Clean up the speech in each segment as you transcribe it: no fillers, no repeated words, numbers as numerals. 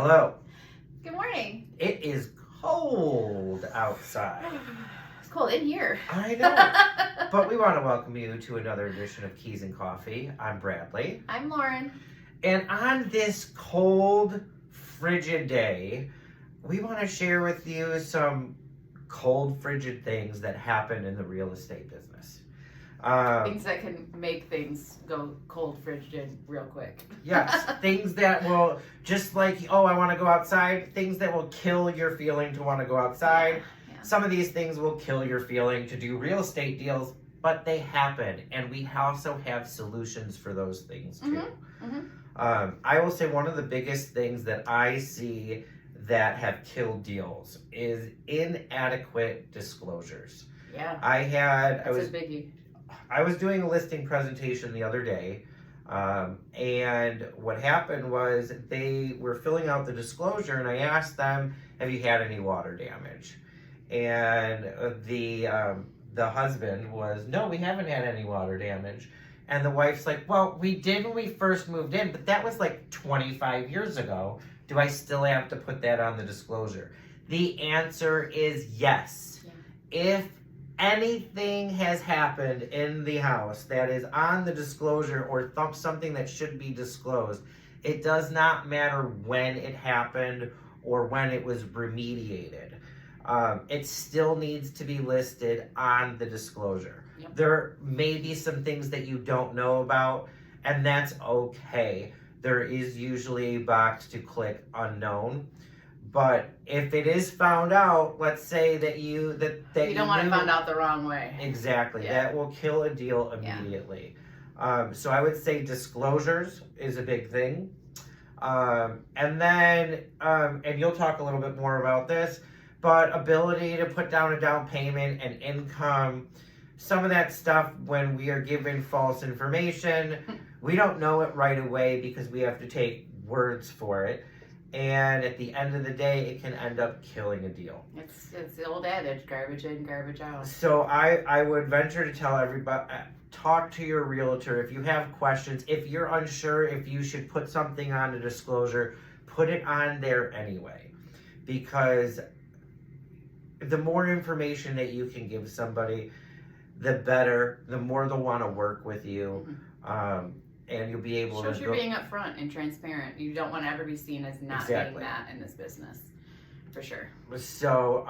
Hello. Good morning. It is cold outside. It's cold in here. I know. But we want to welcome you to another edition of Keys and Coffee. I'm Bradley. I'm Lauren. And on this cold, frigid day, we want to share with you some cold, frigid things that happen in the real estate business. Things that can make things go cold, frigid real quick. Yes, things that will, just like, I want to go outside, things that will kill your feeling to want to go outside. Yeah. Some of these things will kill your feeling to do real estate deals, but they happen, and we also have solutions for those things too. I will say one of the biggest things that I see that have killed deals is inadequate disclosures. Yeah. I That's a biggie. was doing a listing presentation the other day, and what happened was they were filling out the disclosure, and I asked them, "Have you had any water damage?" And the husband was, "No, we haven't had any water damage." And the wife's like, "Well, we did when we first moved in, but that was like 25 years ago. Do I still have to put that on the disclosure?" The answer is yes. Yeah. If anything has happened in the house that is on the disclosure or something that should be disclosed, it does not matter when it happened or when it was remediated. It still needs to be listed on the disclosure. Yep. There may be some things that you don't know about, and that's okay. There is usually a box to click unknown. But if it is found out, let's say that you don't want it found out the wrong way. Exactly. Yeah. That will kill a deal immediately. So I would say disclosures is a big thing. And then, and you'll talk a little bit more about this, but ability to put down a down payment and income, some of that stuff when we are given false information, we don't know it right away because we have to take words for it. And at the end of the day, it can end up killing a deal. It's the old adage, garbage in, garbage out. So I would venture to tell everybody, talk to your realtor. If you have questions, if you're unsure if you should put something on a disclosure, put it on there anyway. Because the more information that you can give somebody, the better, the more they'll want to work with you. And you'll be able Shows to you're being upfront and transparent. You don't want to ever be seen as not being that in this business, for sure. So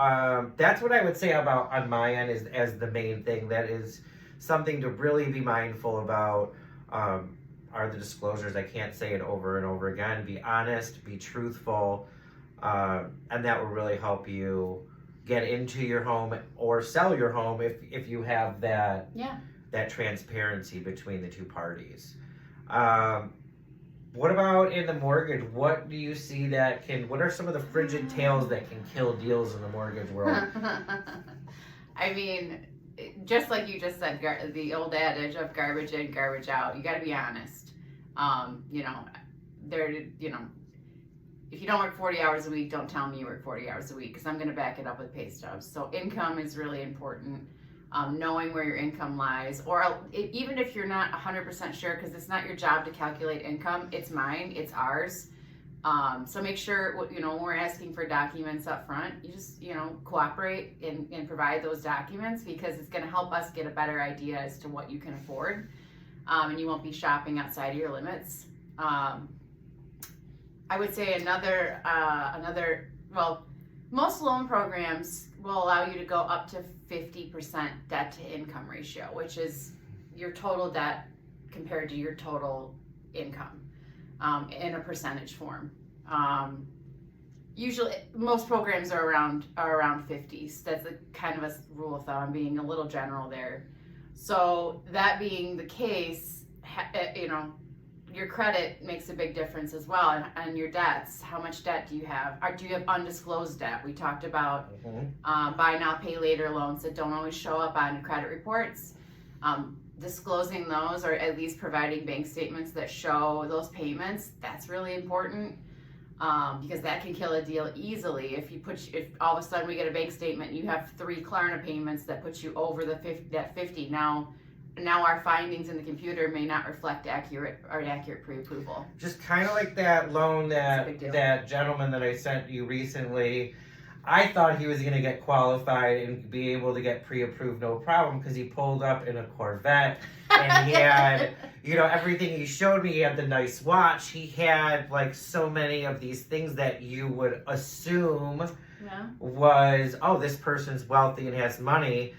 that's what I would say about on my end is as the main thing. That is something to really be mindful about. Are the disclosures? I can't say it over and over again. Be honest, be truthful, and that will really help you get into your home or sell your home if you have that transparency between the two parties. What about in the mortgage? What do you see what are some of the frigid tales that can kill deals in the mortgage world? I mean, just like you just said, the old adage of garbage in, garbage out. You got to be honest. If you don't work 40 hours a week, don't tell me you work 40 hours a week because I'm going to back it up with pay stubs. So income is really important. Knowing where your income lies, or even if you're not 100% sure, because it's not your job to calculate income, it's mine, it's ours. So make sure, when we're asking for documents up front, you just, cooperate and provide those documents because it's going to help us get a better idea as to what you can afford, and you won't be shopping outside of your limits. I would say most loan programs will allow you to go up to 50% debt to income ratio, which is your total debt compared to your total income in a percentage form. Usually, most programs are around 50s. That's a kind of a rule of thumb. I'm being a little general there. So that being the case, your credit makes a big difference as well, and your debts. How much debt do you have? Or do you have undisclosed debt? We talked about buy now, pay later loans that don't always show up on credit reports. Disclosing those, or at least providing bank statements that show those payments, that's really important, because that can kill a deal easily. If all of a sudden we get a bank statement and you have 3 Klarna payments that put you over that 50, now now our findings in the computer may not reflect accurate pre-approval. Just kind of like that loan That's a big deal. that gentleman that I sent you recently. I thought he was going to get qualified and be able to get pre-approved no problem because he pulled up in a Corvette and he had, you know, everything he showed me. He had the nice watch. He had like so many of these things that you would assume Yeah. was, oh, this person's wealthy and has money.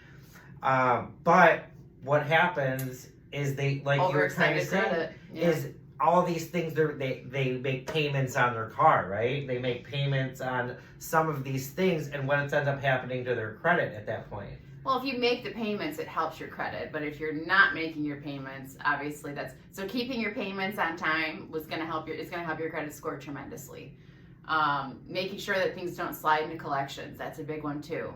But what happens is they, like you were trying to Overextended say, credit. Yeah. is all these things they make payments on their car, right? They make payments on some of these things, and what ends up happening to their credit at that point? Well, if you make the payments, it helps your credit. But if you're not making your payments, obviously so keeping your payments on time it's going to help your credit score tremendously. Making sure that things don't slide into collections, that's a big one too.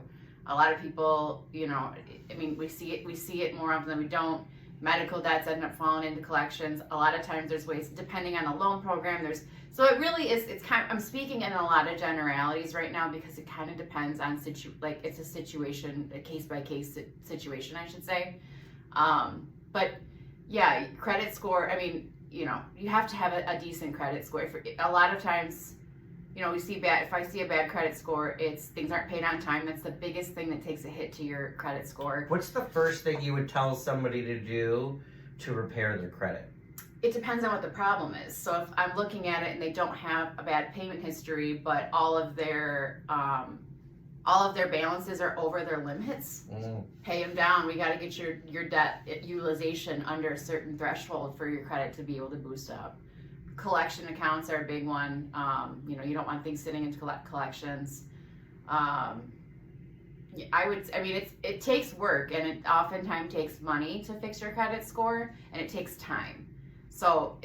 A lot of people, you know, I mean, we see it more often than we don't. Medical debts end up falling into collections. A lot of times there's ways, depending on the loan program, so it really is, I'm speaking in a lot of generalities right now because it kind of depends on it's a situation, a case by case situation, I should say. But yeah, credit score, I mean, you know, you have to have a decent credit score. A lot of times, you know, if I see a bad credit score, things aren't paid on time. That's the biggest thing that takes a hit to your credit score. What's the first thing you would tell somebody to do to repair their credit? It depends on what the problem is. So if I'm looking at it and they don't have a bad payment history, but all of their balances are over their limits, pay them down. We got to get your debt utilization under a certain threshold for your credit to be able to boost up. Collection accounts are a big one. You know, you don't want things sitting into collections. It takes work, and it oftentimes takes money to fix your credit score, and it takes time. So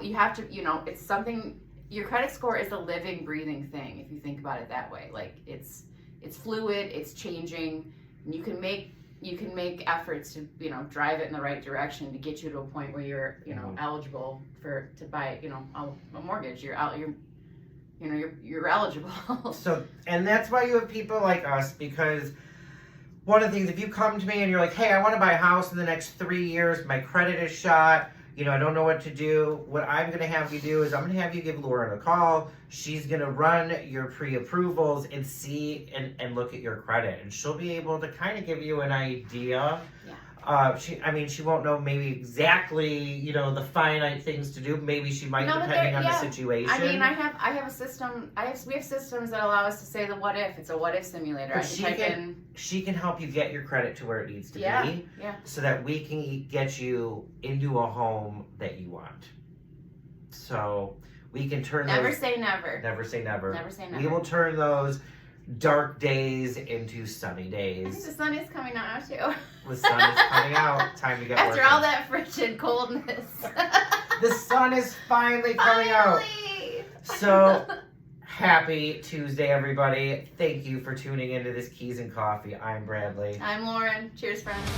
you have to, you know, it's something, your credit score is a living, breathing thing, if you think about it that way. Like it's fluid, it's changing, and you can make efforts to, you know, drive it in the right direction to get you to a point where you're, you know, eligible to buy, you know, a mortgage. You're eligible. So, and that's why you have people like us, because one of the things, if you come to me and you're like, hey, I want to buy a house in the next 3 years, my credit is shot, you know, I don't know what to do. What I'm going to have you do is I'm going to have you give Lauren a call. She's going to run your pre-approvals and see and look at your credit. And she'll be able to kind of give you an idea. Yeah. She won't know maybe exactly, you know, the finite things to do. Maybe she might, No, but depending on yeah. the situation. I mean, I have a system. We have systems that allow us to say the what if. It's a what if simulator. But she can help you get your credit to where it needs to be. Yeah. So that we can get you into a home that you want. So we can turn Never those. say never. Never say never. Never say We never. will turn those dark days into sunny I think days. the sun is coming out now too. The sun is coming out. Time to get After working. all that frigid coldness. The sun is finally coming out. Finally! So happy Tuesday, everybody. Thank you for tuning into this Keys and Coffee. I'm Bradley. I'm Lauren. Cheers, friends.